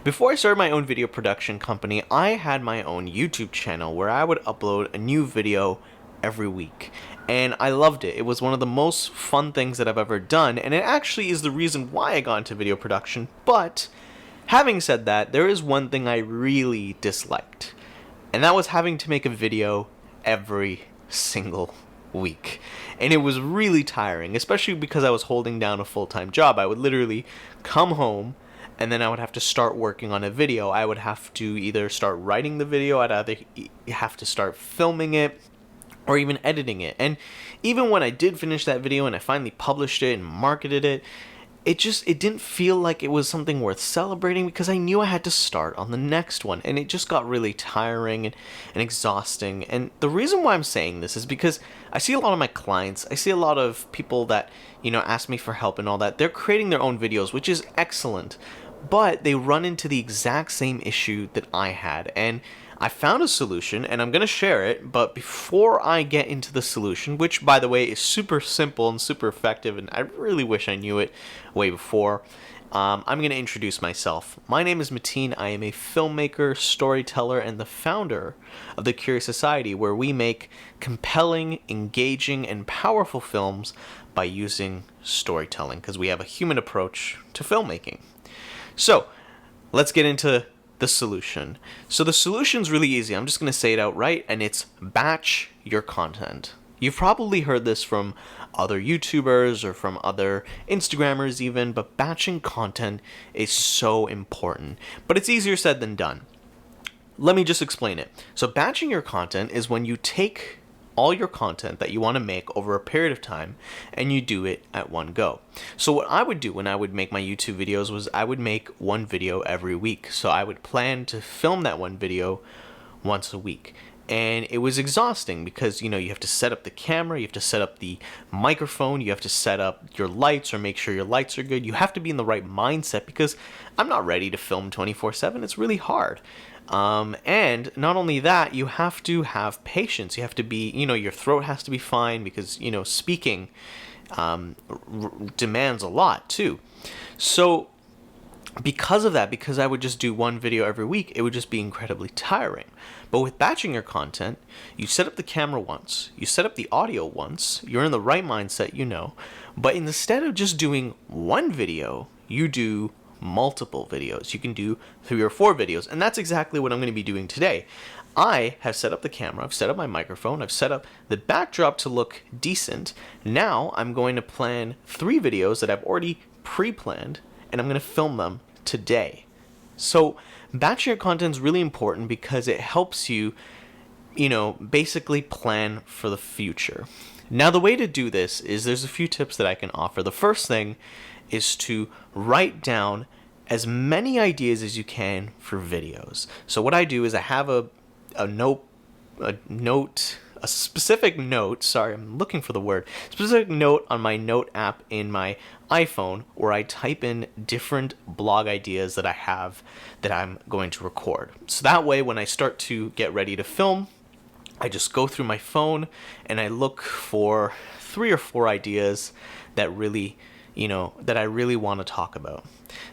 Before I started my own video production company, I had my own YouTube channel where I would upload a new video every week. And I loved it. It was one of the most fun things that I've ever done, and it actually is the reason why I got into video production. But having said that, there is one thing I really disliked, and that was having to make a video every single week. And it was really tiring, especially because I was holding down a full-time job. I would literally come home and then I would have to start working on a video. I would have to either start writing the video, I'd either have to start filming it, or even editing it. And even when I did finish that video and I finally published it and marketed it, it didn't feel like it was something worth celebrating because I knew I had to start on the next one. And it just got really tiring and exhausting. And the reason why I'm saying this is because I see a lot of my clients, I see a lot of people that, ask me for help and all that. They're creating their own videos, which is excellent. But they run into the exact same issue that I had. And I found a solution, and I'm going to share it, but before I get into the solution, which, by the way, is super simple and super effective, and I really wish I knew it way before, I'm going to introduce myself. My name is Mateen. I am a filmmaker, storyteller, and the founder of The Curious Society, where we make compelling, engaging, and powerful films by using storytelling, because we have a human approach to filmmaking. So, let's get into the solution. So the solution's really easy. I'm just going to say it outright, and it's batch your content. You've probably heard this from other YouTubers or from other Instagrammers even, but batching content is so important. But it's easier said than done. Let me just explain it. So batching your content is when you take all your content that you want to make over a period of time and you do it at one go. So what I would do when I would make my YouTube videos was I would make one video every week. So I would plan to film that one video once a week. And it was exhausting because, you have to set up the camera, you have to set up the microphone, you have to set up your lights or make sure your lights are good. You have to be in the right mindset because I'm not ready to film 24/7. It's really hard. And not only that, you have to have patience. You have to be, your throat has to be fine because, speaking demands a lot too. So because of that, because I would just do one video every week, it would just be incredibly tiring. But with batching your content, you set up the camera once, you set up the audio once, you're in the right mindset, but instead of just doing one video, you do multiple videos. You can do 3 or 4 videos, and that's exactly what I'm going to be doing today. I have set up the camera, I've set up my microphone, I've set up the backdrop to look decent. Now I'm going to plan 3 videos that I've already pre-planned, and I'm going to film them today. So batching your content is really important because it helps you, basically plan for the future. Now the way to do this is there's a few tips that I can offer. The first thing is to write down as many ideas as you can for videos. So what I do is I have a specific note, specific note on my note app in my iPhone where I type in different blog ideas that I have that I'm going to record. So that way when I start to get ready to film, I just go through my phone and I look for 3 or 4 ideas that really that I really want to talk about.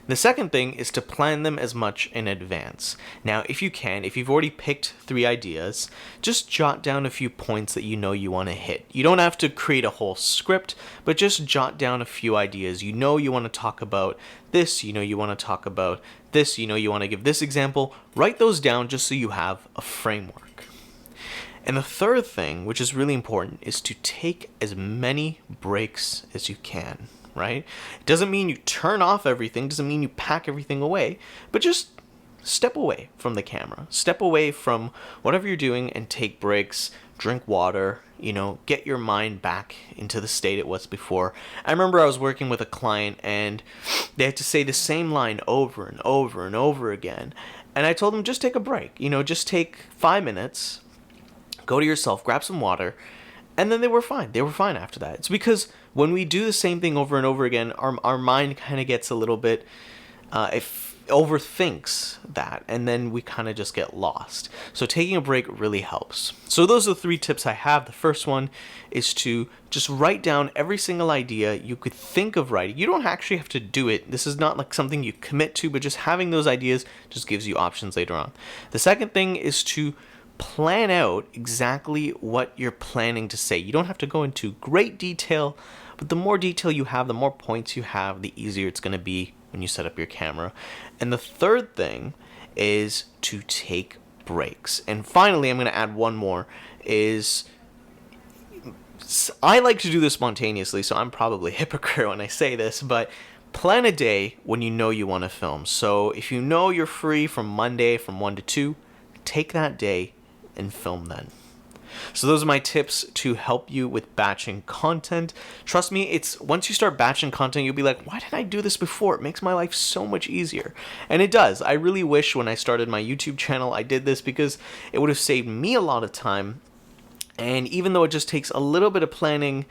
The second thing is to plan them as much in advance. Now, if you've already picked 3 ideas, just jot down a few points that you want to hit. You don't have to create a whole script, but just jot down a few ideas. You want to talk about this, you want to talk about this, you want to give this example. Write those down just so you have a framework. And the third thing, which is really important, is to take as many breaks as you can. Right? It doesn't mean you turn off everything, doesn't mean you pack everything away, but just step away from the camera, step away from whatever you're doing and take breaks, drink water, get your mind back into the state it was before. I remember I was working with a client and they had to say the same line over and over and over again. And I told them, just take a break, just take 5 minutes, go to yourself, grab some water. And then they were fine. They were fine after that. It's because when we do the same thing over and over again, our mind kind of gets a little bit, overthinks that, and then we kind of just get lost. So taking a break really helps. So those are the 3 tips I have. The first one is to just write down every single idea you could think of writing. You don't actually have to do it. This is not like something you commit to, but just having those ideas just gives you options later on. The second thing is to plan out exactly what you're planning to say. You don't have to go into great detail, but the more detail you have, the more points you have, the easier it's going to be when you set up your camera. And the third thing is to take breaks. And finally, I'm going to add one more, is I like to do this spontaneously, so I'm probably a hypocrite when I say this, but plan a day when you know you want to film. So if you know you're free from Monday from 1 to 2, take that day and film then. So those are my tips to help you with batching content. Trust me, it's once you start batching content, you'll be like, why didn't I do this before? It makes my life so much easier. And it does. I really wish when I started my YouTube channel I did this, because it would have saved me a lot of time. And even though it just takes a little bit of planning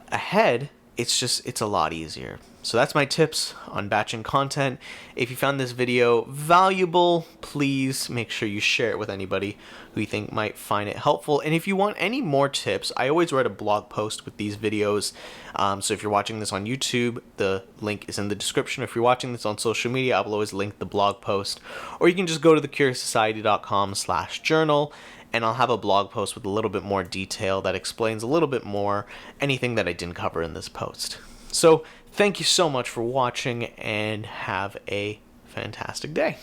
ahead, it's a lot easier. So that's my tips on batching content. If you found this video valuable, please make sure you share it with anybody who you think might find it helpful. And if you want any more tips, I always write a blog post with these videos. So if you're watching this on YouTube, the link is in the description. If you're watching this on social media, I will always link the blog post. Or you can just go to thecurioussociety.com/journal, and I'll have a blog post with a little bit more detail that explains a little bit more anything that I didn't cover in this post. So thank you so much for watching, and have a fantastic day.